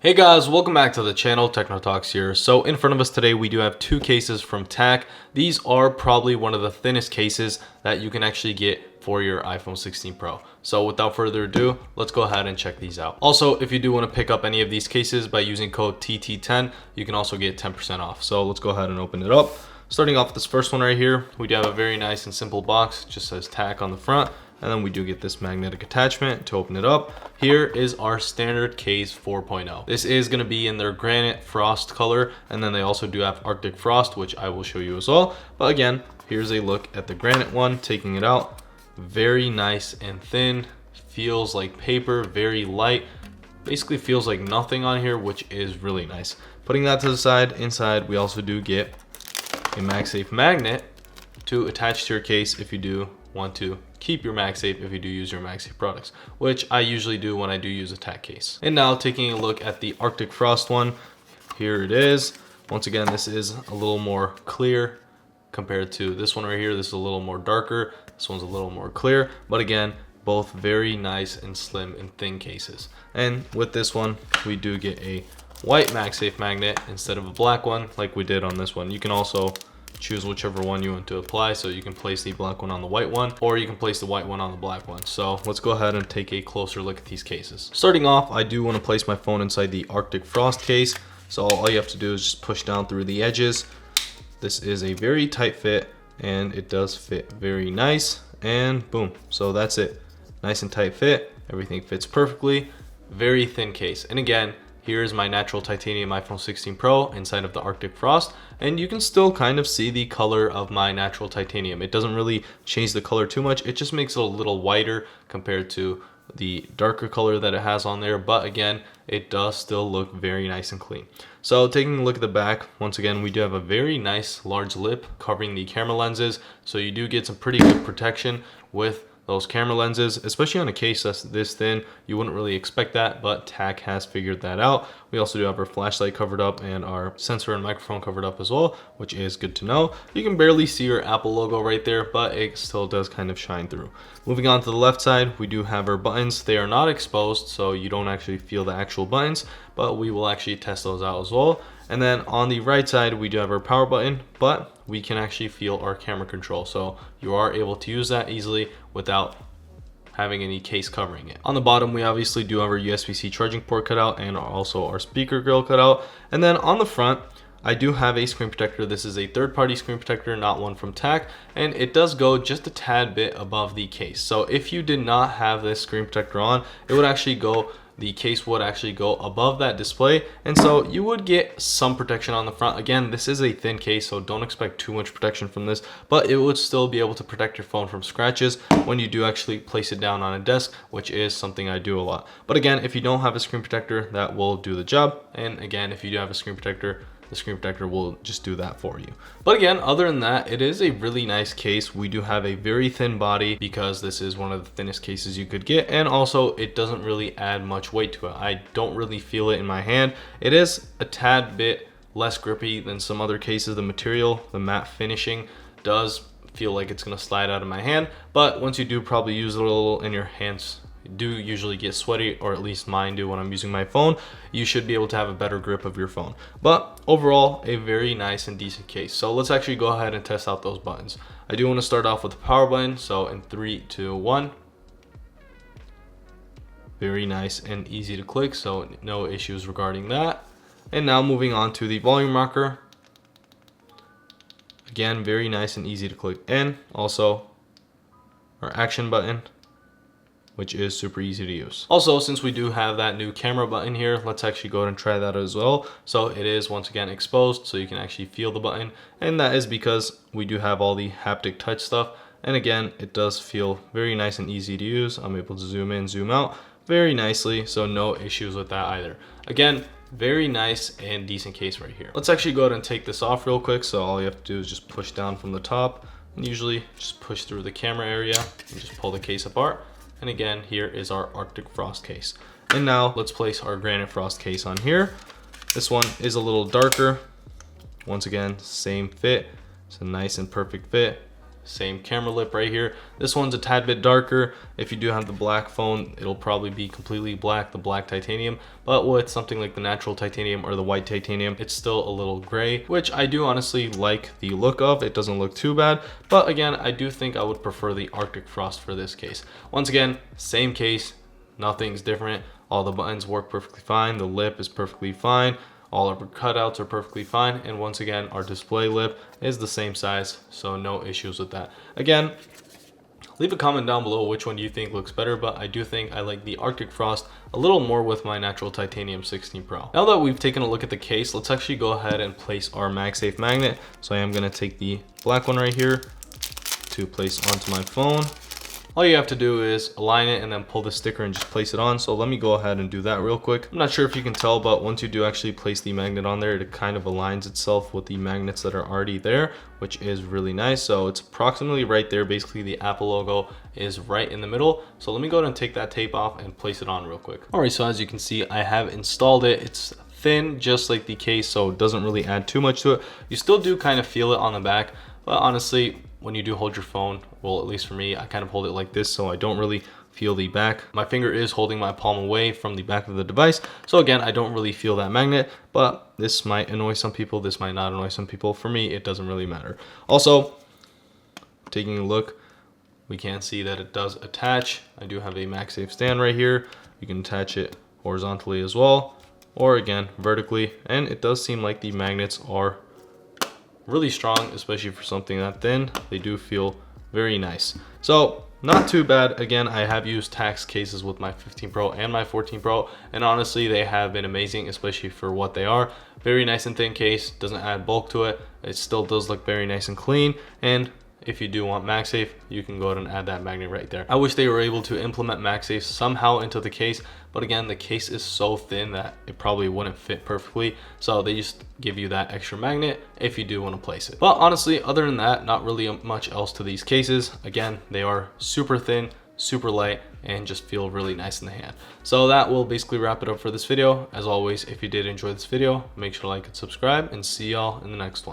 Hey guys, welcome back to the channel. Techno Talks here. So in front of us today, we do have two cases from TAC. These are probably one of the thinnest cases that you can actually get for your iPhone 16 Pro. So without further ado, let's go ahead and check these out. Also, if you do want to pick up any of these cases by using code TT10, you can also get 10% off. So let's go ahead and open it up. Starting off with this first one right here, we do have a very nice and simple box. It just says TAC on the front. And then we do get this magnetic attachment to open it up. Here is our standard case 4.0. This is going to be in their granite frost color. And then they also do have Arctic frost, which I will show you as well. But again, here's a look at the granite one, taking it out. Very nice and thin. Feels like paper, very light. Basically feels like nothing on here, which is really nice. Putting that to the side, inside we also do get a MagSafe magnet to attach to your case if you do want to keep your MagSafe if you do use your MagSafe products, which I usually do when I do use a TAC case. And now taking a look at the Arctic Frost one, here it is. Once again, this is a little more clear compared to this one right here. This is a little more darker. This one's a little more clear, but again, both very nice and slim and thin cases. And with this one, we do get a white MagSafe magnet instead of a black one like we did on this one. You can also choose whichever one you want to apply, so you can place the black one on the white one, or you can place the white one on the black one. So let's go ahead and take a closer look at these cases. Starting off, I do want to place my phone inside the Arctic Frost case, so all you have to do is just push down through the edges. This is a very tight fit, and it does fit very nice, and boom, so that's it. Nice and tight fit, everything fits perfectly. Very thin case, and again, here's my natural titanium iPhone 16 Pro inside of the Arctic Frost, and you can still kind of see the color of my natural titanium. It doesn't really change the color too much. It just makes it a little whiter compared to the darker color that it has on there, but again, it does still look very nice and clean. So taking a look at the back, once again, we do have a very nice large lip covering the camera lenses, so you do get some pretty good protection with those camera lenses, especially on a case that's this thin. You wouldn't really expect that, but TAC has figured that out. We also do have our flashlight covered up and our sensor and microphone covered up as well, which is good to know. You can barely see your Apple logo right there, but it still does kind of shine through. Moving on to the left side, we do have our buttons. They are not exposed, so you don't actually feel the actual buttons, but we will actually test those out as well. And then on the right side, we do have our power button, but we can actually feel our camera control. So you are able to use that easily without having any case covering it. On the bottom, we obviously do have our USB-C charging port cut out and also our speaker grill cut out. And then on the front, I do have a screen protector. This is a third-party screen protector, not one from TAC, and it does go just a tad bit above the case. So if you did not have this screen protector on, it would actually go, the case would actually go above that display, and so you would get some protection on the front. Again, this is a thin case, so don't expect too much protection from this, but it would still be able to protect your phone from scratches when you do actually place it down on a desk, which is something I do a lot. But again, if you don't have a screen protector, that will do the job. And again, if you do have a screen protector, the screen protector will just do that for you. But again, other than that, it is a really nice case. We do have a very thin body because this is one of the thinnest cases you could get, and also it doesn't really add much weight to it. I don't really feel it in my hand. It is a tad bit less grippy than some other cases. The material, the matte finishing, does feel like it's gonna slide out of my hand, but once you do probably use it a little in your hands, do usually get sweaty, or at least mine do when I'm using my phone. You should be able to have a better grip of your phone. But overall, a very nice and decent case. So let's actually go ahead and test out those buttons. I do want to start off with the power button. So in 3, 2, 1. Very nice and easy to click, so no issues regarding that. And now moving on to the volume rocker. Again, very nice and easy to click. And also our action button, which is super easy to use. Also, since we do have that new camera button here, let's actually go ahead and try that as well. So it is once again exposed, so you can actually feel the button, and that is because we do have all the haptic touch stuff. And again, it does feel very nice and easy to use. I'm able to zoom in, zoom out very nicely, so no issues with that either. Again, very nice and decent case right here. Let's actually go ahead and take this off real quick. So all you have to do is just push down from the top, and usually just push through the camera area and just pull the case apart. And again, here is our Arctic Frost case. And now let's place our Granite Frost case on here. This one is a little darker. Once again, same fit. It's a nice and perfect fit. same camera lip right here. This one's a tad bit darker. If you do have the black phone, it'll probably be completely black, the black titanium. But with something like the natural titanium or the white titanium, it's still a little gray, which I do honestly like the look of. It doesn't look too bad. But again, I do think I would prefer the Arctic Frost for this case. Once again, same case, nothing's different. All the buttons work perfectly fine. The lip is perfectly fine. All our cutouts are perfectly fine. And once again, our display lip is the same size, so no issues with that. Again, leave a comment down below which one you think looks better, but I do think I like the Arctic Frost a little more with my natural titanium 16 Pro. Now that we've taken a look at the case, let's actually go ahead and place our MagSafe magnet. So I am gonna take the black one right here to place onto my phone. All you have to do is align it and then pull the sticker and just place it on. So let me go ahead and do that real quick. I'm not sure if you can tell, but once you do actually place the magnet on there, it kind of aligns itself with the magnets that are already there, which is really nice. So it's approximately right there. Basically the Apple logo is right in the middle. So let me go ahead and take that tape off and place it on real quick. All right, so as you can see, I have installed it. It's thin, just like the case, so it doesn't really add too much to it. You still do kind of feel it on the back, but honestly, when you do hold your phone, well, at least for me, I kind of hold it like this, so I don't really feel the back. My finger is holding my palm away from the back of the device, so again, I don't really feel that magnet, but this might annoy some people, this might not annoy some people. For me, it doesn't really matter. Also, taking a look, we can see that it does attach. I do have a MagSafe stand right here. You can attach it horizontally as well, or again, vertically, and it does seem like the magnets are really strong, especially for something that thin. They do feel very nice. So not too bad. Again, I have used TAC cases with my 15 Pro and my 14 Pro, and honestly, they have been amazing, especially for what they are. Very nice and thin case, doesn't add bulk to it. It still does look very nice and clean, and if you do want MagSafe, you can go ahead and add that magnet right there. I wish they were able to implement MagSafe somehow into the case, but again, the case is so thin that it probably wouldn't fit perfectly. So they just give you that extra magnet if you do want to place it. But honestly, other than that, not really much else to these cases. Again, they are super thin, super light, and just feel really nice in the hand. So that will basically wrap it up for this video. As always, if you did enjoy this video, make sure to like and subscribe, and see y'all in the next one.